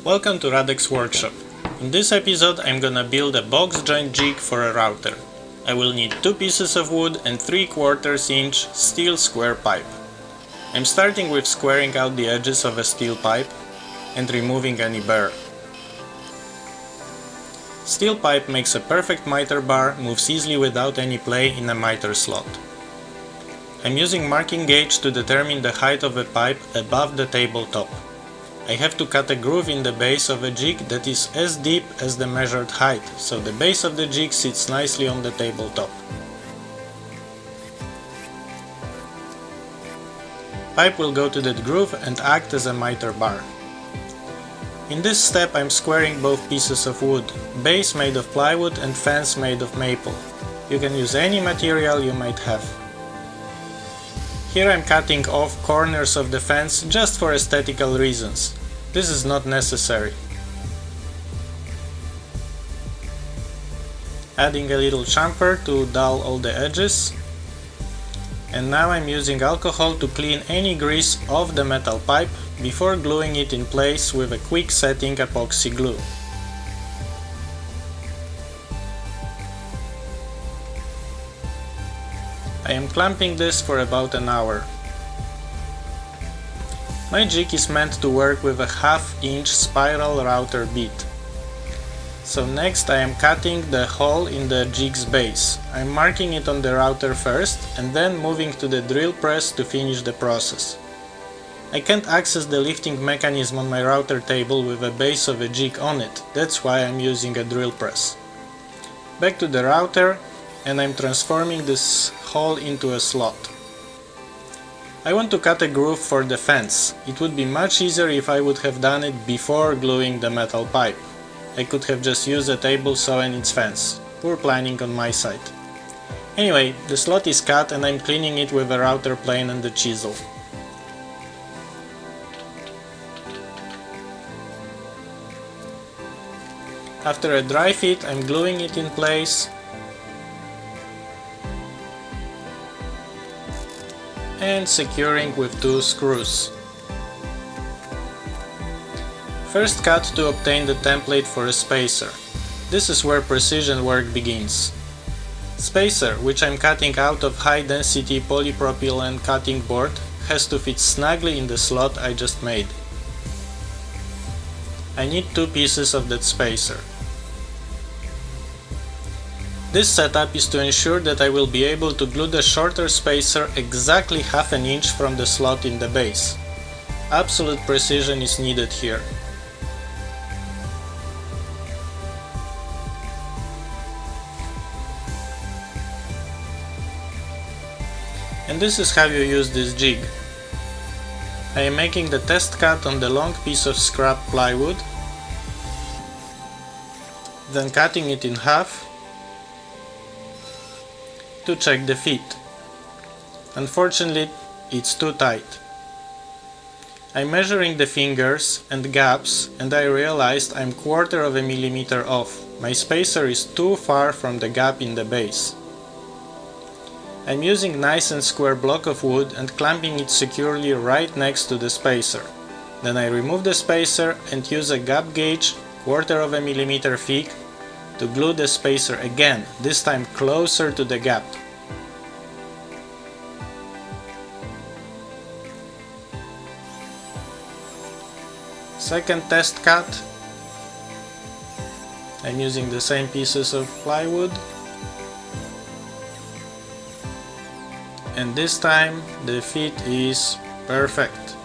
Welcome to Radek's workshop. In this episode I'm gonna build a box joint jig for a router. I will need 2 pieces of wood and 3/4 inch steel square pipe. I'm starting with squaring out the edges of a steel pipe and removing any burr. Steel pipe makes a perfect miter bar, moves easily without any play in a miter slot. I'm using marking gauge to determine the height of a pipe above the tabletop. I have to cut a groove in the base of a jig that is as deep as the measured height, so the base of the jig sits nicely on the tabletop. Pipe will go to that groove and act as a miter bar. In this step I'm squaring both pieces of wood, base made of plywood and fence made of maple. You can use any material you might have. Here I'm cutting off corners of the fence just for aesthetical reasons. This is not necessary. Adding a little chamfer to dull all the edges. And now I'm using alcohol to clean any grease off the metal pipe before gluing it in place with a quick setting epoxy glue. I am clamping this for about an hour. My jig is meant to work with a 1/2 inch spiral router bit. So next I am cutting the hole in the jig's base. I'm marking it on the router first and then moving to the drill press to finish the process. I can't access the lifting mechanism on my router table with a base of a jig on it, that's why I'm using a drill press. Back to the router, and I'm transforming this hole into a slot. I want to cut a groove for the fence. It would be much easier if I would have done it before gluing the metal pipe. I could have just used a table saw and its fence. Poor planning on my side. Anyway, the slot is cut and I'm cleaning it with a router plane and a chisel. After a dry fit, I'm gluing it in place and securing with 2 screws. First cut to obtain the template for a spacer. This is where precision work begins. Spacer, which I'm cutting out of high density polypropylene cutting board, has to fit snugly in the slot I just made. I need 2 pieces of that spacer. This setup is to ensure that I will be able to glue the shorter spacer exactly 1/2 inch from the slot in the base. Absolute precision is needed here. And this is how you use this jig. I am making the test cut on the long piece of scrap plywood, then cutting it in half to check the fit. Unfortunately, it's too tight. I'm measuring the fingers and gaps and I realized I'm 1/4 millimeter off. My spacer is too far from the gap in the base. I'm using nice and square block of wood and clamping it securely right next to the spacer. Then I remove the spacer and use a gap gauge 1/4 millimeter thick to glue the spacer again, this time closer to the gap. Second test cut. I'm using the same pieces of plywood. And this time the fit is perfect.